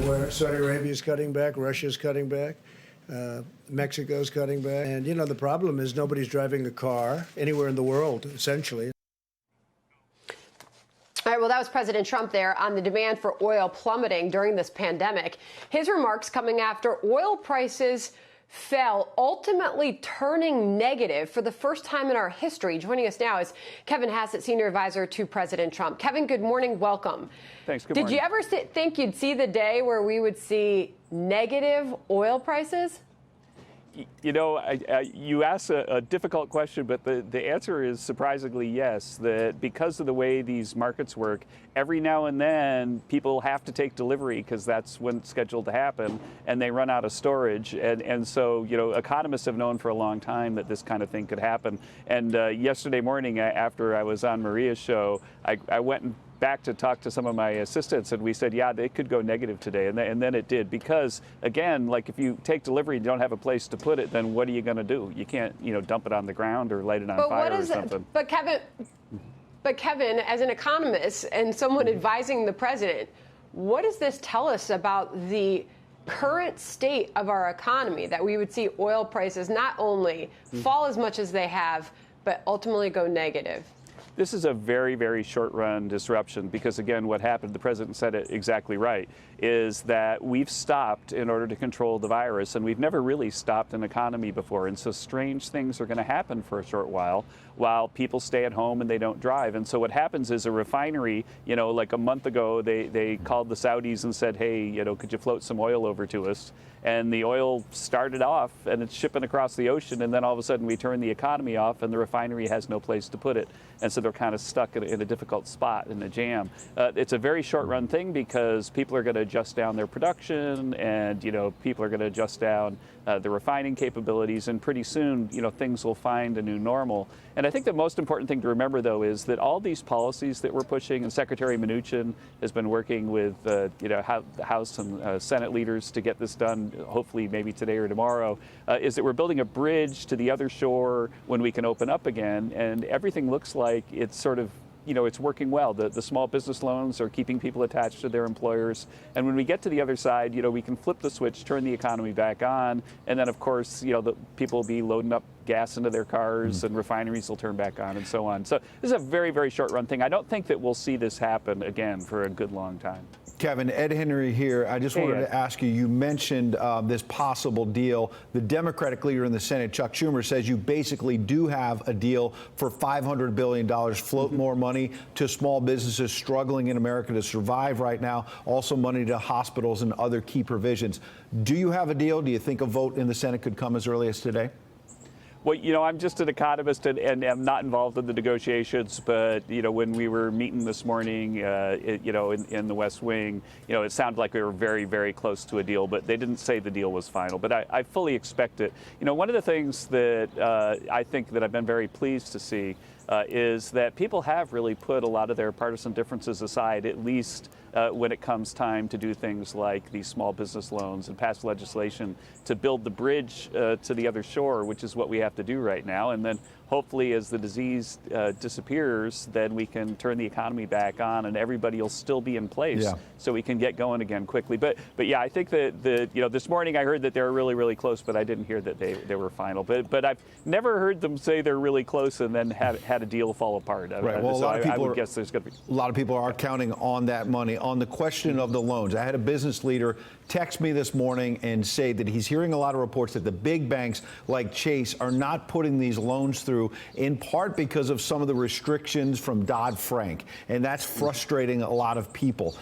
Where Saudi Arabia is cutting back, Russia's cutting back, Mexico's cutting back. And, the problem is nobody's driving a car anywhere in the world, essentially. All right, well, that was President Trump there on the demand for oil plummeting during this pandemic. His remarks coming after oil prices fell, ultimately turning negative for the first time in our history. Joining us now is Kevin Hassett, senior advisor to President Trump. Kevin, good morning. Welcome. Thanks. Good morning. Did you ever think you'd see the day where we would see negative oil prices? You asked a difficult question, but the answer is surprisingly yes, that because of the way these markets work, every now and then people have to take delivery because that's when it's scheduled to happen, and they run out of storage. And so, economists have known for a long time that this kind of thing could happen. And yesterday morning, after I was on Maria's show, I went back to talk to some of my assistants, and we said, yeah, they could go negative today. And then it did, because, again, like if you take delivery and you don't have a place to put it, then what are you going to do? You can't, dump it on the ground or light it on fire or something. But Kevin, as an economist and someone advising the president, what does this tell us about the current state of our economy, that we would see oil prices not only fall as much as they have, but ultimately go negative? This is a very, very short-run disruption because, again, what happened, the president said it exactly right, is that we've stopped in order to control the virus, and we've never really stopped an economy before. And so strange things are going to happen for a short while people stay at home and they don't drive. And so what happens is a refinery, like a month ago, they called the Saudis and said, hey, could you float some oil over to us? And the oil started off and it's shipping across the ocean, and then all of a sudden we turn the economy off and the refinery has no place to put it. And so they're kind of stuck in a difficult spot, in a jam. It's a very short run thing because people are going to adjust down their production, and people are going to adjust down the refining capabilities, and pretty soon things will find a new normal. And I think the most important thing to remember, though, is that all these policies that we're pushing, and Secretary Mnuchin has been working with the House and Senate leaders to get this done, hopefully maybe today or tomorrow, is that we're building a bridge to the other shore when we can open up again, and everything looks like it's sort of it's working well. The small business loans are keeping people attached to their employers. And when we get to the other side, we can flip the switch, turn the economy back on. And then, of course, the people will be loading up gas into their cars and refineries will turn back on and so on. So this is a very, very short run thing. I don't think that we'll see this happen again for a good long time. Kevin, Ed Henry here. I just wanted to ask you, you mentioned this possible deal. The Democratic leader in the Senate, Chuck Schumer, says you basically do have a deal for $500 billion, float more money to small businesses struggling in America to survive right now, also money to hospitals and other key provisions. Do you have a deal? Do you think a vote in the Senate could come as early as today? Well, I'm just an economist and am not involved in the negotiations. But, when we were meeting this morning, in the West Wing, it sounded like we were very, very close to a deal. But they didn't say the deal was final. But I fully expect it. One of the things that I think that I've been very pleased to see is that people have really put a lot of their partisan differences aside, at least when it comes time to do things like these small business loans and pass legislation to build the bridge to the other shore, which is what we have to do right now. And then hopefully as the disease disappears, then we can turn the economy back on and everybody will still be in place so we can get going again quickly. But yeah, I think that this morning I heard that they were really, really close, but I didn't hear that they were final. But I've never heard them say they're really close and then had a deal fall apart. Right. Well, so I would guess there's going to be a lot of people are counting on that money. On the question of the loans, I had a business leader text me this morning and say that he's hearing a lot of reports that the big banks like Chase are not putting these loans through, in part because of some of the restrictions from Dodd-Frank, and that's frustrating a lot of people.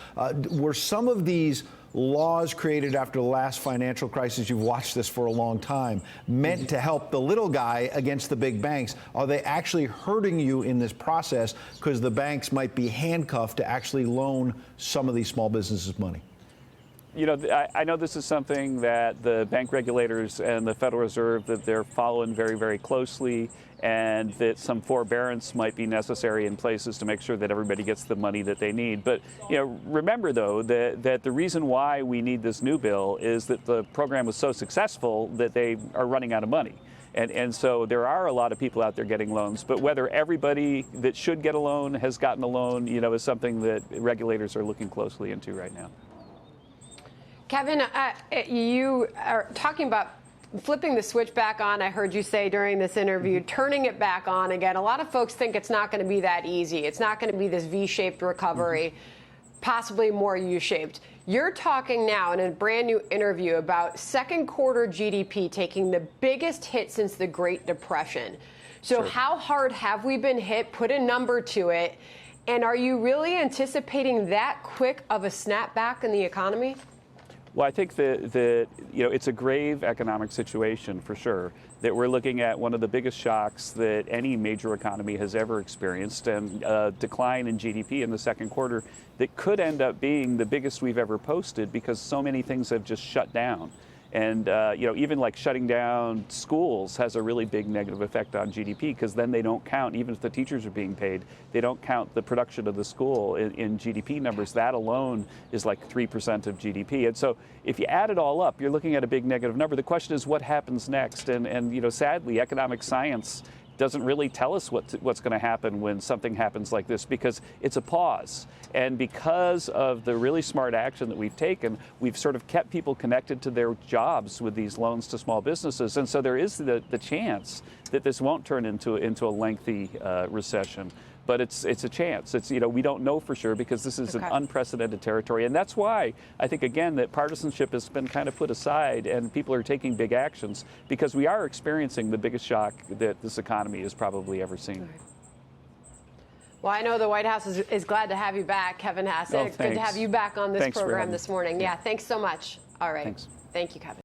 Were some of these laws created after the last financial crisis, you've watched this for a long time, meant to help the little guy against the big banks? Are they actually hurting you in this process because the banks might be handcuffed to actually loan some of these small businesses money? I know this is something that the bank regulators and the Federal Reserve, that they're following very, very closely, and that some forbearance might be necessary in places to make sure that everybody gets the money that they need. But remember, though, that the reason why we need this new bill is that the program was so successful that they are running out of money. And so there are a lot of people out there getting loans, but whether everybody that should get a loan has gotten a loan, is something that regulators are looking closely into right now. Kevin, you are talking about flipping the switch back on. I heard you say during this interview, turning it back on again. A lot of folks think it's not going to be that easy. It's not going to be this V-shaped recovery, possibly more U-shaped. You're talking now in a brand new interview about second quarter GDP taking the biggest hit since the Great Depression. So Sure. How hard have we been hit? Put a number to it. And are you really anticipating that quick of a snapback in the economy? Well, I think that it's a grave economic situation for sure, that we're looking at one of the biggest shocks that any major economy has ever experienced, and a decline in GDP in the second quarter that could end up being the biggest we've ever posted because so many things have just shut down. And even like shutting down schools has a really big negative effect on GDP because then they don't count, even if the teachers are being paid, they don't count the production of the school in GDP numbers. That alone is like 3% of GDP. And so if you add it all up, you're looking at a big negative number. The question is what happens next? And sadly, economic science doesn't really tell us what's going to happen when something happens like this because it's a pause. And because of the really smart action that we've taken, we've sort of kept people connected to their jobs with these loans to small businesses. And so there is the chance that this won't turn into a lengthy recession. But it's a chance. We don't know for sure because this is an unprecedented territory. And that's why I think, again, that partisanship has been kind of put aside and people are taking big actions because we are experiencing the biggest shock that this economy has probably ever seen. Well, I know the White House is glad to have you back, Kevin Hassett. Oh, It's good to have you back on this program this morning. Yeah, thanks so much. All right. Thanks. Thank you, Kevin.